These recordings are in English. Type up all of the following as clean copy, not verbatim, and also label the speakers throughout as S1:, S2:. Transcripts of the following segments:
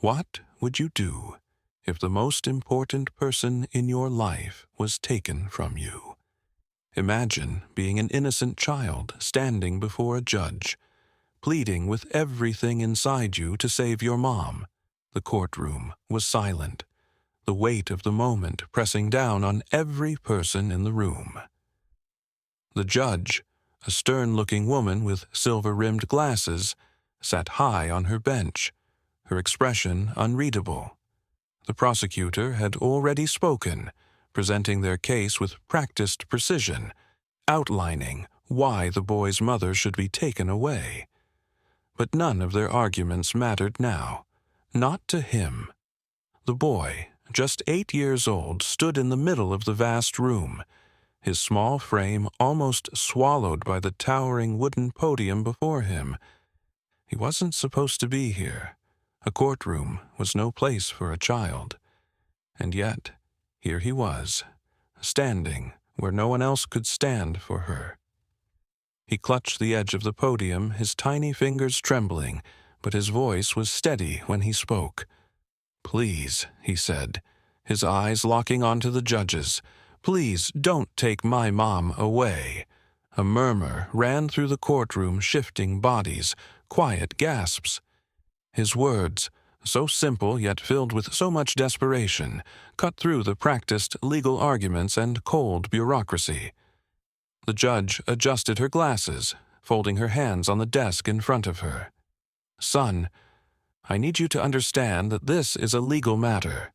S1: What would you do if the most important person in your life was taken from you? Imagine being an innocent child standing before a judge, pleading with everything inside you to save your mom. The courtroom was silent, the weight of the moment pressing down on every person in the room. The judge, a stern-looking woman with silver-rimmed glasses, sat high on her bench, her expression unreadable. The prosecutor had already spoken, presenting their case with practiced precision, outlining why the boy's mother should be taken away. But none of their arguments mattered now, not to him. The boy, just 8 years old, stood in the middle of the vast room, his small frame almost swallowed by the towering wooden podium before him. He wasn't supposed to be here. A courtroom was no place for a child. And yet, here he was, standing where no one else could stand for her. He clutched the edge of the podium, his tiny fingers trembling, but his voice was steady when he spoke. "Please," he said, his eyes locking onto the judge's, "please don't take my mom away." A murmur ran through the courtroom, shifting bodies, quiet gasps. His words, so simple yet filled with so much desperation, cut through the practiced legal arguments and cold bureaucracy. The judge adjusted her glasses, folding her hands on the desk in front of her. "Son, I need you to understand that this is a legal matter.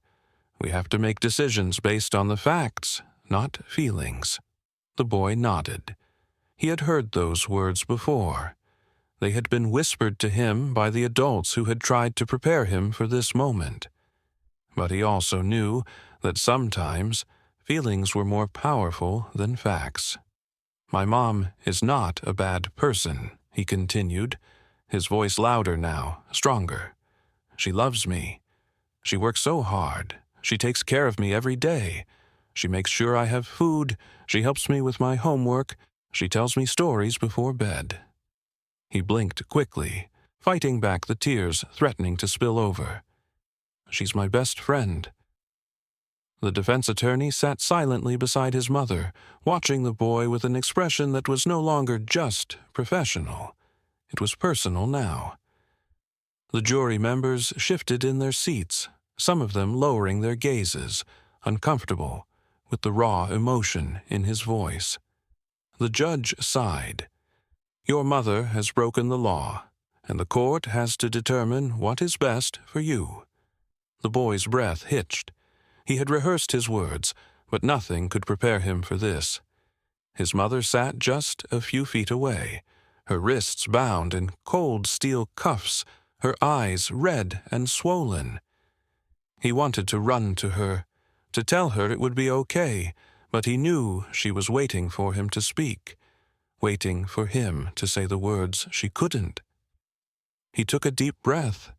S1: We have to make decisions based on the facts, not feelings." The boy nodded. He had heard those words before. They had been whispered to him by the adults who had tried to prepare him for this moment. But he also knew that sometimes feelings were more powerful than facts. "My mom is not a bad person," he continued, his voice louder now, stronger. "She loves me. She works so hard. She takes care of me every day. She makes sure I have food. She helps me with my homework. She tells me stories before bed." He blinked quickly, fighting back the tears threatening to spill over. "She's my best friend." The defense attorney sat silently beside his mother, watching the boy with an expression that was no longer just professional. It was personal now. The jury members shifted in their seats, some of them lowering their gazes, uncomfortable, with the raw emotion in his voice. The judge sighed. "Your mother has broken the law, and the court has to determine what is best for you." The boy's breath hitched. He had rehearsed his words, but nothing could prepare him for this. His mother sat just a few feet away, her wrists bound in cold steel cuffs, her eyes red and swollen. He wanted to run to her, to tell her it would be okay, but he knew she was waiting for him to speak, waiting for him to say the words she couldn't. He took a deep breath,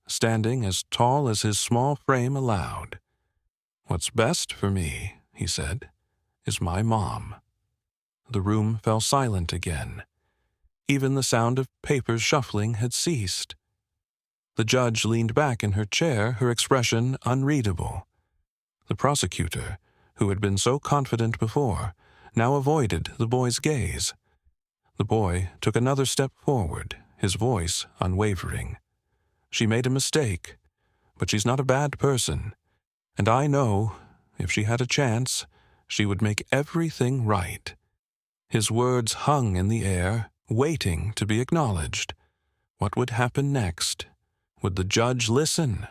S1: standing as tall as his small frame allowed. "What's best for me," he said, "is my mom." The room fell silent again. Even the sound of papers shuffling had ceased. The judge leaned back in her chair, her expression unreadable. The prosecutor, who had been so confident before, now avoided the boy's gaze. The boy took another step forward, his voice unwavering. "She made a mistake, but she's not a bad person. And I know, if she had a chance, she would make everything right." His words hung in the air, waiting to be acknowledged. What would happen next? Would the judge listen?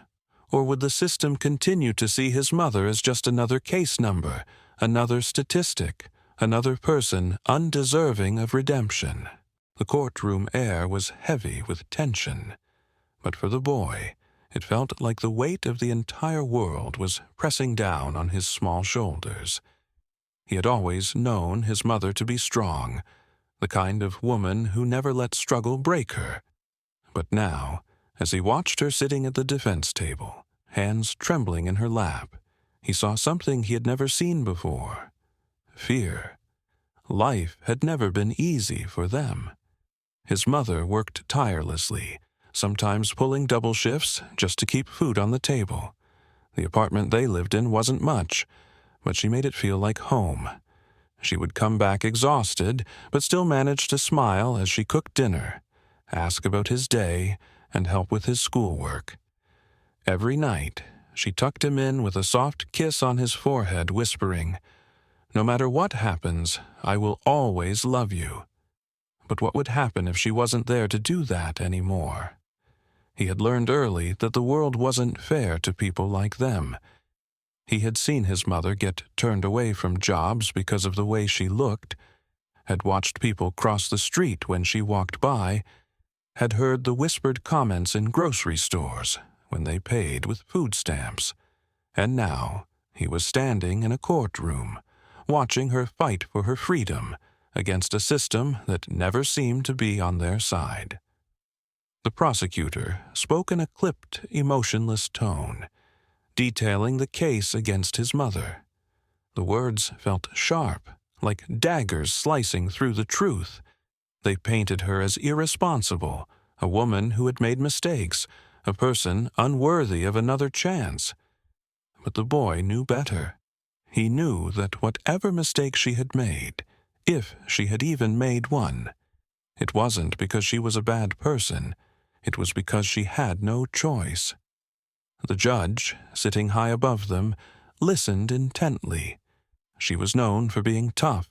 S1: Or would the system continue to see his mother as just another case number, another statistic, another person undeserving of redemption? The courtroom air was heavy with tension. But for the boy, it felt like the weight of the entire world was pressing down on his small shoulders. He had always known his mother to be strong, the kind of woman who never let struggle break her. But now, as he watched her sitting at the defense table, hands trembling in her lap, he saw something he had never seen before: fear. Life had never been easy for them. His mother worked tirelessly, sometimes pulling double shifts just to keep food on the table. The apartment they lived in wasn't much, but she made it feel like home. She would come back exhausted, but still manage to smile as she cooked dinner, ask about his day, and help with his schoolwork. Every night, she tucked him in with a soft kiss on his forehead, whispering, "No matter what happens, I will always love you." But what would happen if she wasn't there to do that anymore? He had learned early that the world wasn't fair to people like them. He had seen his mother get turned away from jobs because of the way she looked, had watched people cross the street when she walked by, had heard the whispered comments in grocery stores when they paid with food stamps. And now he was standing in a courtroom, watching her fight for her freedom against a system that never seemed to be on their side. The prosecutor spoke in a clipped, emotionless tone, detailing the case against his mother. The words felt sharp, like daggers slicing through the truth. They painted her as irresponsible, a woman who had made mistakes, a person unworthy of another chance. But the boy knew better. He knew that whatever mistake she had made, if she had even made one, it wasn't because she was a bad person. It was because she had no choice. The judge, sitting high above them, listened intently. She was known for being tough,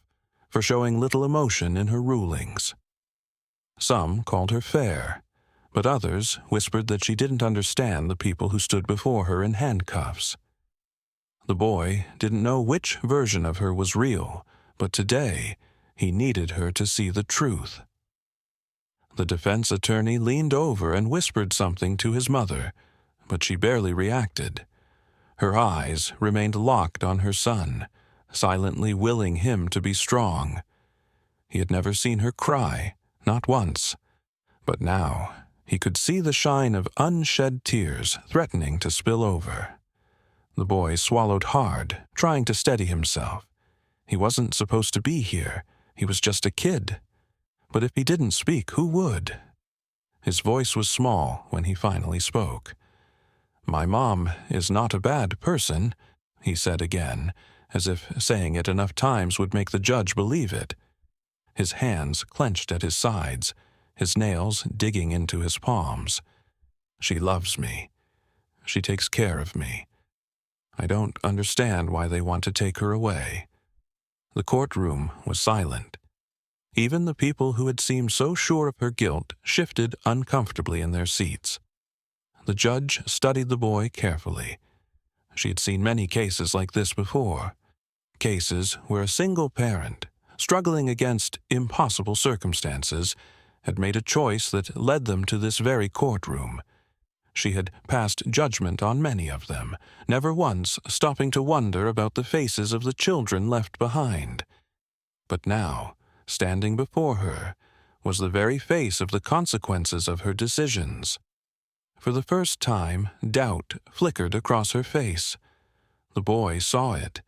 S1: for showing little emotion in her rulings. Some called her fair, but others whispered that she didn't understand the people who stood before her in handcuffs. The boy didn't know which version of her was real, but today he needed her to see the truth. The defense attorney leaned over and whispered something to his mother, but she barely reacted. Her eyes remained locked on her son, silently willing him to be strong. He had never seen her cry, not once, but now he could see the shine of unshed tears threatening to spill over. The boy swallowed hard, trying to steady himself. He wasn't supposed to be here. He was just a kid. But if he didn't speak, who would? His voice was small when he finally spoke. "My mom is not a bad person," he said again, as if saying it enough times would make the judge believe it. His hands clenched at his sides, his nails digging into his palms. "She loves me. She takes care of me. I don't understand why they want to take her away." The courtroom was silent. Even the people who had seemed so sure of her guilt shifted uncomfortably in their seats. The judge studied the boy carefully. She had seen many cases like this before. Cases where a single parent, struggling against impossible circumstances, had made a choice that led them to this very courtroom. She had passed judgment on many of them, never once stopping to wonder about the faces of the children left behind. But now, standing before her, was the very face of the consequences of her decisions. For the first time, doubt flickered across her face. The boy saw it,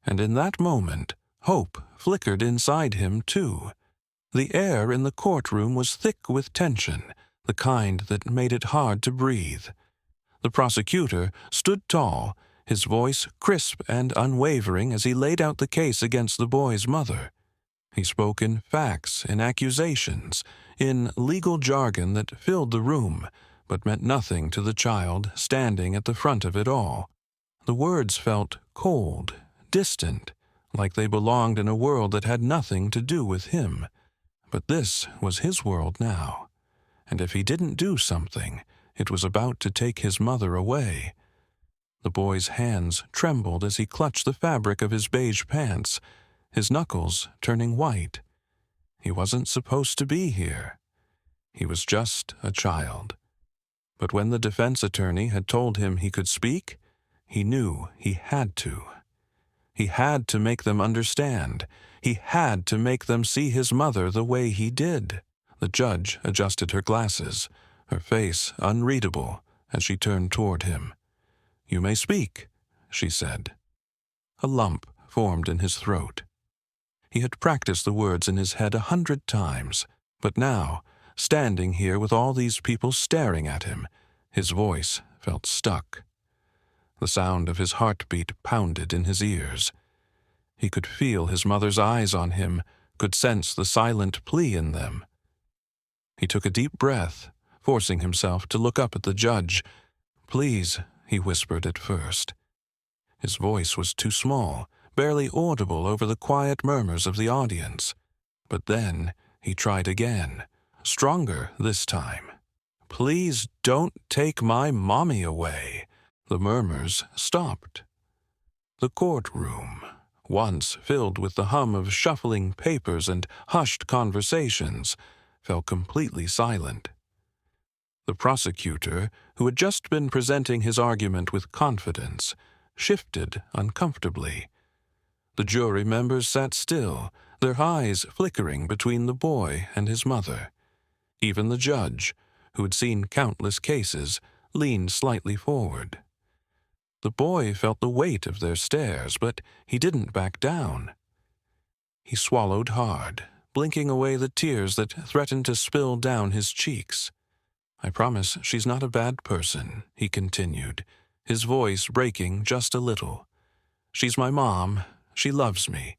S1: and in that moment, hope flickered inside him too. The air in the courtroom was thick with tension, the kind that made it hard to breathe. The prosecutor stood tall, his voice crisp and unwavering as he laid out the case against the boy's mother. He spoke in facts, in accusations, in legal jargon that filled the room, but meant nothing to the child standing at the front of it all. The words felt cold, distant, like they belonged in a world that had nothing to do with him. But this was his world now, and if he didn't do something, it was about to take his mother away. The boy's hands trembled as he clutched the fabric of his beige pants, his knuckles turning white. He wasn't supposed to be here. He was just a child. But when the defense attorney had told him he could speak, he knew he had to. He had to make them understand. He had to make them see his mother the way he did. The judge adjusted her glasses, her face unreadable, as she turned toward him. "You may speak," she said. A lump formed in his throat. He had practiced the words in his head 100 times, but now, standing here with all these people staring at him. His voice felt stuck. The sound of his heartbeat pounded in his ears. He could feel his mother's eyes on him, could sense the silent plea in them. He took a deep breath, forcing himself to look up at the judge. "Please," he whispered at first. His voice was too small, barely audible over the quiet murmurs of the audience. But then he tried again, stronger this time. "Please don't take my mommy away." The murmurs stopped. The courtroom, once filled with the hum of shuffling papers and hushed conversations, fell completely silent. The prosecutor, who had just been presenting his argument with confidence, shifted uncomfortably. The jury members sat still, their eyes flickering between the boy and his mother. Even the judge, who had seen countless cases, leaned slightly forward. The boy felt the weight of their stares, but he didn't back down. He swallowed hard, blinking away the tears that threatened to spill down his cheeks. "I promise she's not a bad person," he continued, his voice breaking just a little. "She's my mom. She loves me.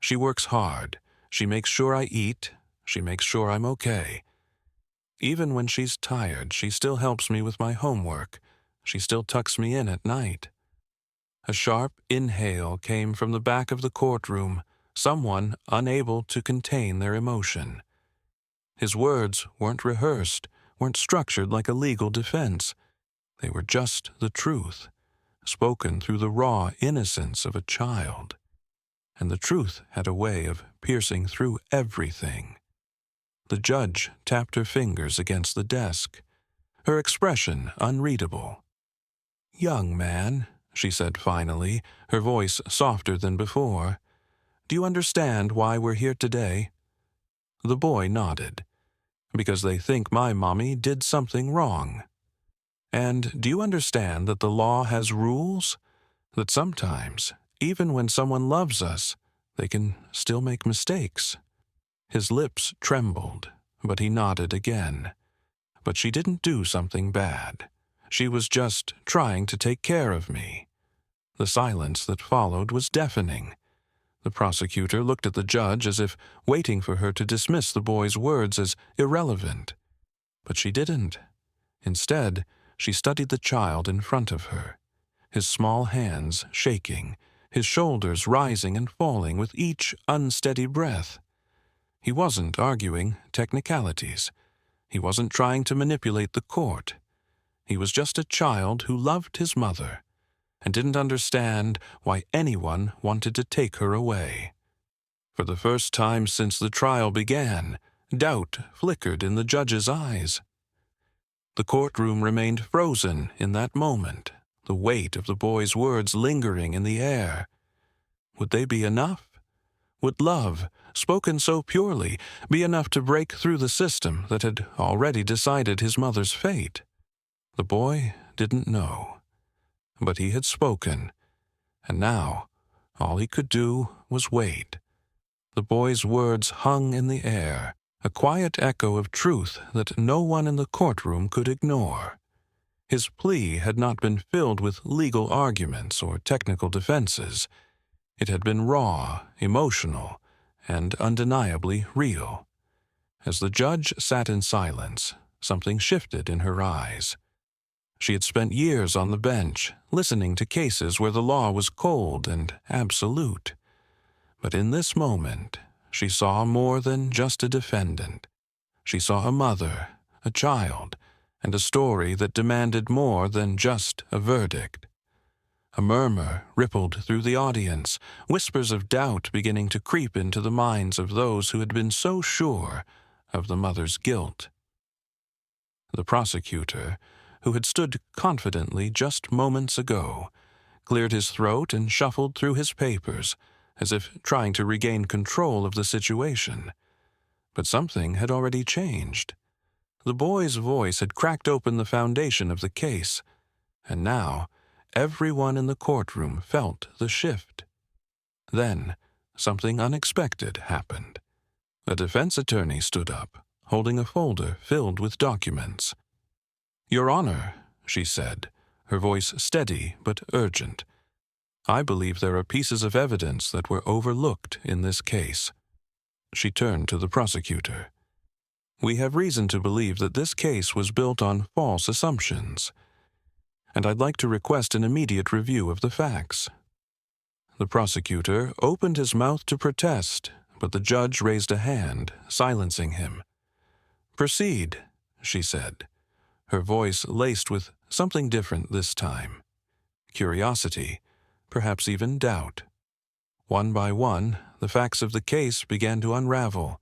S1: She works hard. She makes sure I eat. She makes sure I'm okay. Even when she's tired, she still helps me with my homework. She still tucks me in at night." A sharp inhale came from the back of the courtroom, someone unable to contain their emotion. His words weren't rehearsed, weren't structured like a legal defense. They were just the truth, spoken through the raw innocence of a child. And the truth had a way of piercing through everything. The judge tapped her fingers against the desk, her expression unreadable. "Young man," she said finally, her voice softer than before, "do you understand why we're here today?" The boy nodded. "Because they think my mommy did something wrong." "And do you understand that the law has rules? That sometimes, even when someone loves us, they can still make mistakes?" His lips trembled, but he nodded again. "But she didn't do something bad. She was just trying to take care of me." The silence that followed was deafening. The prosecutor looked at the judge as if waiting for her to dismiss the boy's words as irrelevant. But she didn't. Instead, she studied the child in front of her, his small hands shaking, his shoulders rising and falling with each unsteady breath. He wasn't arguing technicalities. He wasn't trying to manipulate the court. He was just a child who loved his mother and didn't understand why anyone wanted to take her away. For the first time since the trial began, doubt flickered in the judge's eyes. The courtroom remained frozen in that moment, the weight of the boy's words lingering in the air. Would they be enough? Would love, spoken so purely, be enough to break through the system that had already decided his mother's fate? The boy didn't know. But he had spoken, and now all he could do was wait. The boy's words hung in the air, a quiet echo of truth that no one in the courtroom could ignore. His plea had not been filled with legal arguments or technical defenses. It had been raw, emotional, and undeniably real. As the judge sat in silence, something shifted in her eyes. She had spent years on the bench, listening to cases where the law was cold and absolute. But in this moment, she saw more than just a defendant. She saw a mother, a child, and a story that demanded more than just a verdict. A murmur rippled through the audience, whispers of doubt beginning to creep into the minds of those who had been so sure of the mother's guilt. The prosecutor, who had stood confidently just moments ago, cleared his throat and shuffled through his papers, as if trying to regain control of the situation. But something had already changed. The boy's voice had cracked open the foundation of the case, and now everyone in the courtroom felt the shift. Then something unexpected happened. A defense attorney stood up, holding a folder filled with documents. "Your Honor," she said, her voice steady but urgent, "I believe there are pieces of evidence that were overlooked in this case." She turned to the prosecutor. "We have reason to believe that this case was built on false assumptions, and I'd like to request an immediate review of the facts." The prosecutor opened his mouth to protest, but the judge raised a hand, silencing him. "Proceed," she said, her voice laced with something different this time. Curiosity, perhaps even doubt. One by one, the facts of the case began to unravel.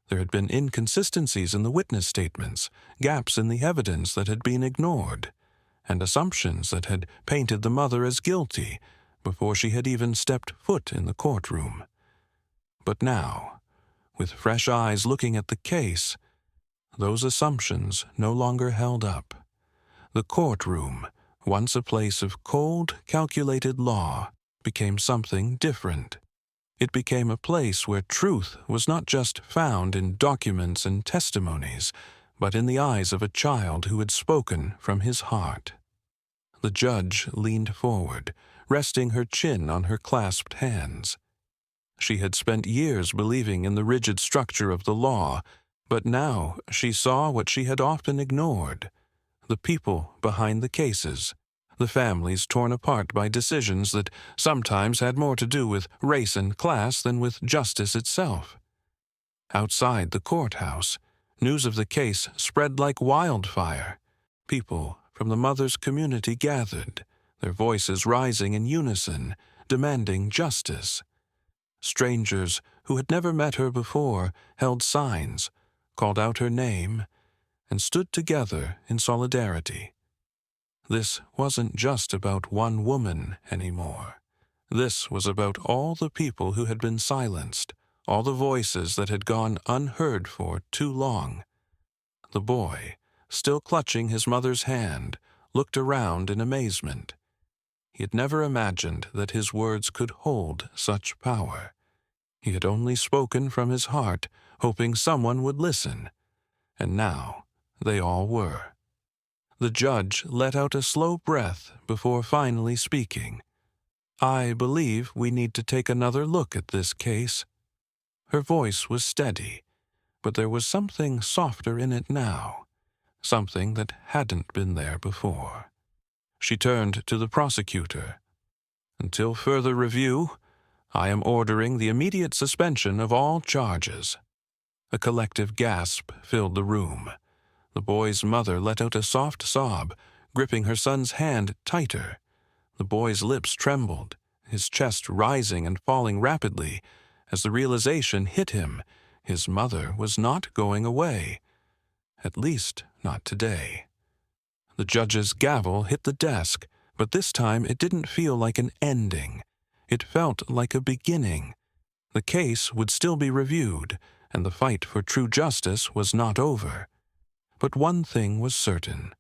S1: There had been inconsistencies in the witness statements, gaps in the evidence that had been ignored, and assumptions that had painted the mother as guilty before she had even stepped foot in the courtroom. But now, with fresh eyes looking at the case, those assumptions no longer held up. The courtroom, once a place of cold, calculated law, became something different. It became a place where truth was not just found in documents and testimonies, but in the eyes of a child who had spoken from his heart. The judge leaned forward, resting her chin on her clasped hands. She had spent years believing in the rigid structure of the law, but now she saw what she had often ignored: the people behind the cases, the families torn apart by decisions that sometimes had more to do with race and class than with justice itself. Outside the courthouse, news of the case spread like wildfire. People from the mother's community gathered, their voices rising in unison, demanding justice. Strangers who had never met her before held signs, called out her name, and stood together in solidarity. This wasn't just about one woman anymore. This was about all the people who had been silenced, all the voices that had gone unheard for too long. The boy, still clutching his mother's hand, looked around in amazement. He had never imagined that his words could hold such power. He had only spoken from his heart, hoping someone would listen. And now they all were. The judge let out a slow breath before finally speaking. "I believe we need to take another look at this case." Her voice was steady, but there was something softer in it now, something that hadn't been there before. She turned to the prosecutor. "Until further review, I am ordering the immediate suspension of all charges." A collective gasp filled the room. The boy's mother let out a soft sob, gripping her son's hand tighter. The boy's lips trembled, his chest rising and falling rapidly as the realization hit him: his mother was not going away. At least, not today. The judge's gavel hit the desk, but this time it didn't feel like an ending. It felt like a beginning. The case would still be reviewed, and the fight for true justice was not over. But one thing was certain.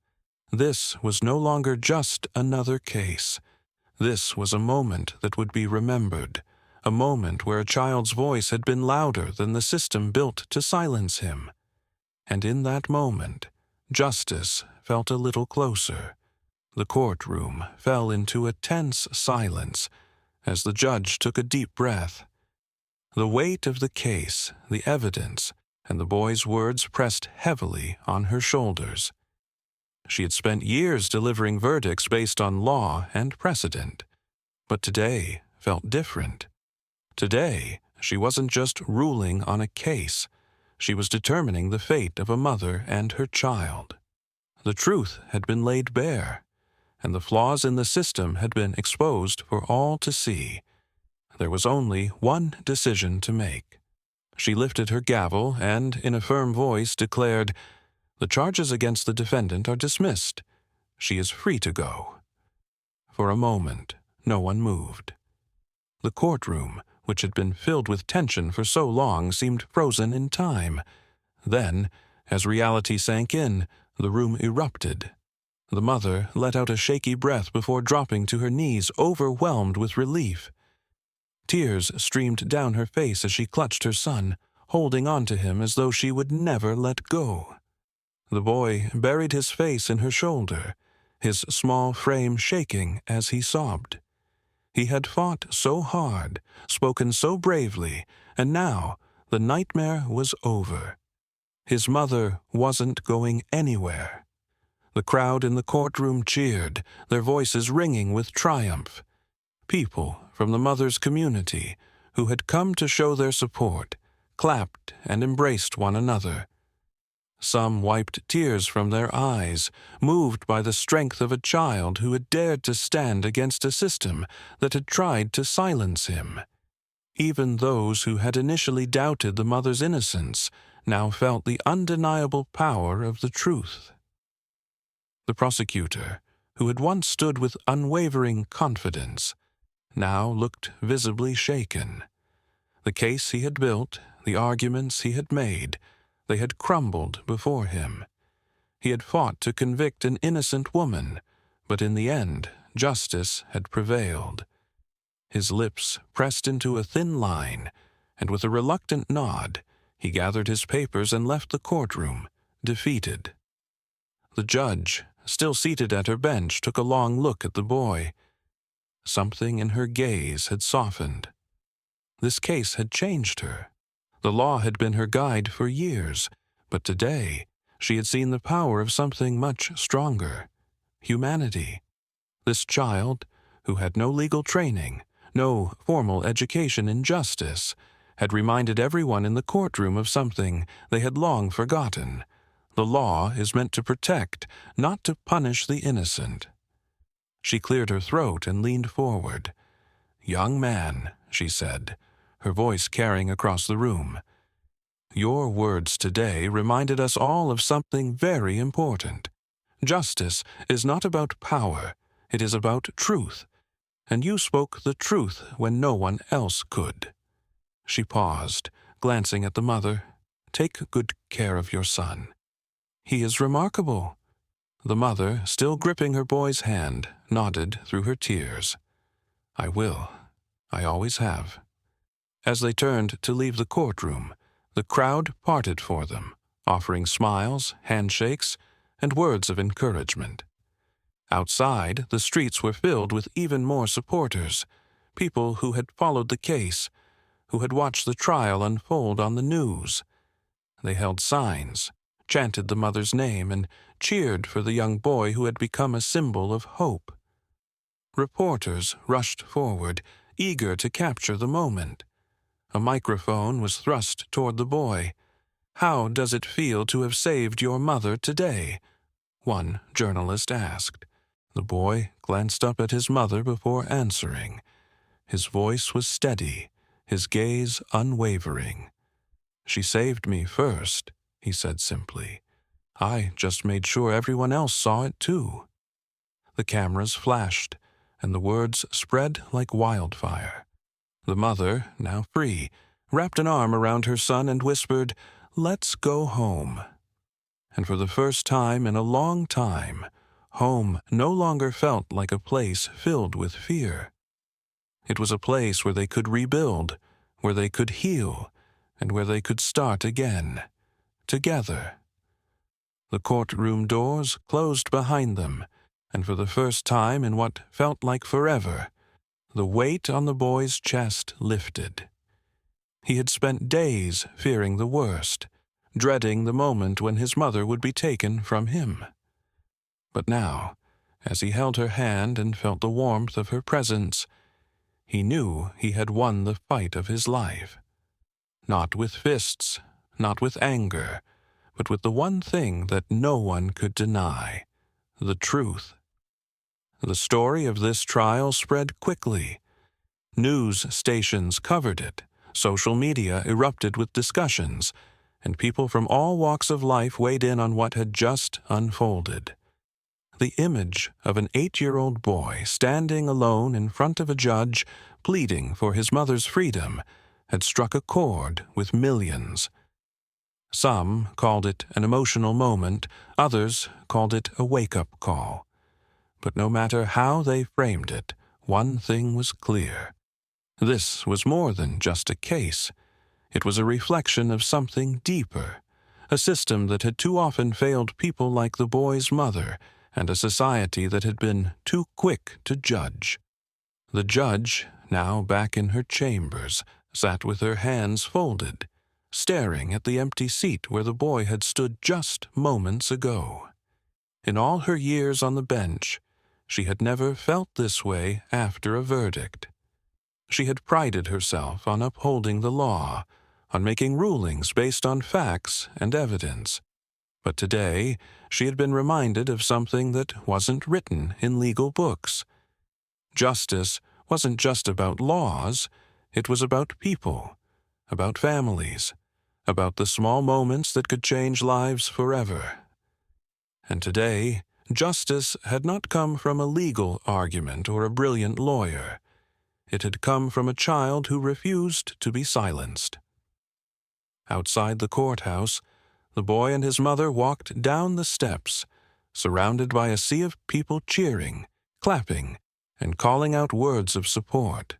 S1: This was no longer just another case. This was a moment that would be remembered, a moment where a child's voice had been louder than the system built to silence him. And in that moment, justice felt a little closer. The courtroom fell into a tense silence as the judge took a deep breath. The weight of the case, the evidence, and the boy's words pressed heavily on her shoulders. She had spent years delivering verdicts based on law and precedent, but today felt different. Today, she wasn't just ruling on a case. She was determining the fate of a mother and her child. The truth had been laid bare, and the flaws in the system had been exposed for all to see. There was only one decision to make. She lifted her gavel and, in a firm voice, declared, "The charges against the defendant are dismissed. She is free to go." For a moment, no one moved. The courtroom, which had been filled with tension for so long, seemed frozen in time. Then, as reality sank in, the room erupted. The mother let out a shaky breath before dropping to her knees, overwhelmed with relief. Tears streamed down her face as she clutched her son, holding on to him as though she would never let go. The boy buried his face in her shoulder, his small frame shaking as he sobbed. He had fought so hard, spoken so bravely, and now the nightmare was over. His mother wasn't going anywhere. The crowd in the courtroom cheered, their voices ringing with triumph. People from the mother's community, who had come to show their support, clapped and embraced one another. Some wiped tears from their eyes, moved by the strength of a child who had dared to stand against a system that had tried to silence him. Even those who had initially doubted the mother's innocence now felt the undeniable power of the truth. The prosecutor, who had once stood with unwavering confidence, now looked visibly shaken. The case he had built, the arguments he had made, they had crumbled before him. He had fought to convict an innocent woman, but in the end, justice had prevailed. His lips pressed into a thin line, and with a reluctant nod, he gathered his papers and left the courtroom, defeated. The judge, still seated at her bench, took a long look at the boy. Something in her gaze had softened. This case had changed her. The law had been her guide for years, but today she had seen the power of something much stronger: humanity. This child, who had no legal training, no formal education in justice, had reminded everyone in the courtroom of something they had long forgotten. The law is meant to protect, not to punish the innocent. She cleared her throat and leaned forward. "Young man," she said, her voice carrying across the room, "your words today reminded us all of something very important. Justice is not about power, it is about truth, and you spoke the truth when no one else could." She paused, glancing at the mother. "Take good care of your son. He is remarkable." The mother, still gripping her boy's hand, nodded through her tears. "I will. I always have." As they turned to leave the courtroom, the crowd parted for them, offering smiles, handshakes, and words of encouragement. Outside, the streets were filled with even more supporters, people who had followed the case, who had watched the trial unfold on the news. They held signs, chanted the mother's name, and cheered for the young boy who had become a symbol of hope. Reporters rushed forward, eager to capture the moment. A microphone was thrust toward the boy. "How does it feel to have saved your mother today?" one journalist asked. The boy glanced up at his mother before answering. His voice was steady, his gaze unwavering. "She saved me first," he said simply. "I just made sure everyone else saw it too." The cameras flashed, and the words spread like wildfire. The mother, now free, wrapped an arm around her son and whispered, "Let's go home." And for the first time in a long time, home no longer felt like a place filled with fear. It was a place where they could rebuild, where they could heal, and where they could start again, together. The courtroom doors closed behind them, and for the first time in what felt like forever, the weight on the boy's chest lifted. He had spent days fearing the worst, dreading the moment when his mother would be taken from him. But now, as he held her hand and felt the warmth of her presence, he knew he had won the fight of his life. Not with fists, not with anger, but with the one thing that no one could deny: the truth. The story of this trial spread quickly. News stations covered it, social media erupted with discussions, and people from all walks of life weighed in on what had just unfolded. The image of an 8-year-old boy standing alone in front of a judge, pleading for his mother's freedom, had struck a chord with millions. Some called it an emotional moment, others called it a wake-up call. But no matter how they framed it, one thing was clear. This was more than just a case. It was a reflection of something deeper, a system that had too often failed people like the boy's mother, and a society that had been too quick to judge. The judge, now back in her chambers, sat with her hands folded, staring at the empty seat where the boy had stood just moments ago. In all her years on the bench, she had never felt this way after a verdict. She had prided herself on upholding the law, on making rulings based on facts and evidence. But today, she had been reminded of something that wasn't written in legal books. Justice wasn't just about laws, it was about people, about families, about the small moments that could change lives forever. And today, justice had not come from a legal argument or a brilliant lawyer. It had come from a child who refused to be silenced. Outside the courthouse, the boy and his mother walked down the steps, surrounded by a sea of people cheering, clapping, and calling out words of support.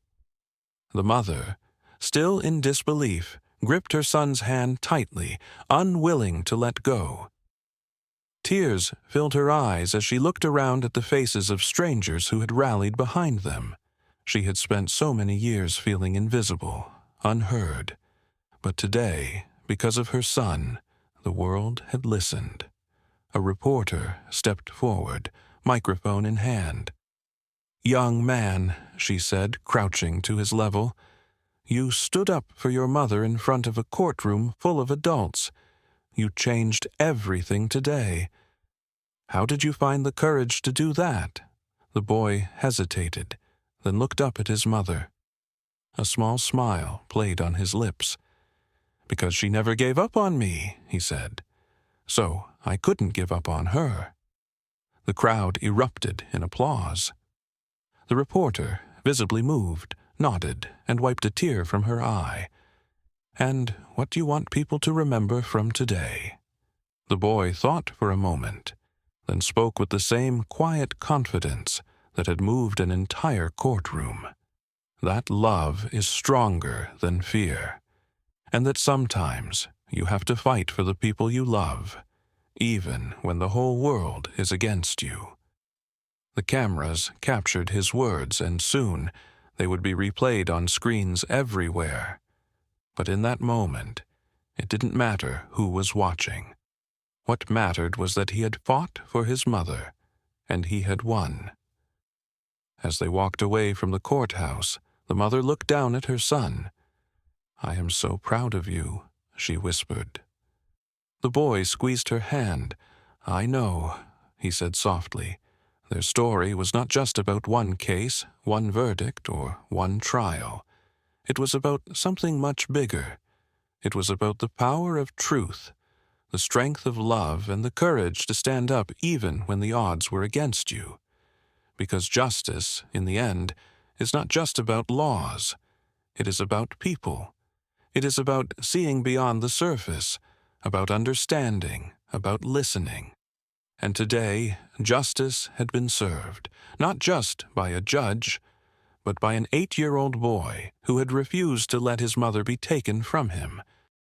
S1: The mother, still in disbelief, gripped her son's hand tightly, unwilling to let go. Tears filled her eyes as she looked around at the faces of strangers who had rallied behind them. She had spent so many years feeling invisible, unheard. But today, because of her son, the world had listened. A reporter stepped forward, microphone in hand. "Young man," she said, crouching to his level, "you stood up for your mother in front of a courtroom full of adults. You changed everything today. How did you find the courage to do that?" The boy hesitated, then looked up at his mother. A small smile played on his lips. "Because she never gave up on me," he said. "So I couldn't give up on her." The crowd erupted in applause. The reporter, visibly moved, nodded and wiped a tear from her eye. "And what do you want people to remember from today?" The boy thought for a moment, then spoke with the same quiet confidence that had moved an entire courtroom. That love is stronger than fear, and that sometimes you have to fight for the people you love, even when the whole world is against you. The cameras captured his words, and soon they would be replayed on screens everywhere. But in that moment, it didn't matter who was watching. What mattered was that he had fought for his mother, and he had won. As they walked away from the courthouse, the mother looked down at her son. "I am so proud of you," she whispered. The boy squeezed her hand. "I know," he said softly. Their story was not just about one case, one verdict, or one trial. It was about something much bigger. It was about the power of truth, the strength of love, and the courage to stand up even when the odds were against you. Because justice, in the end, is not just about laws. It is about people. It is about seeing beyond the surface, about understanding, about listening. And today, justice had been served, not just by a judge, but by an 8-year-old boy who had refused to let his mother be taken from him,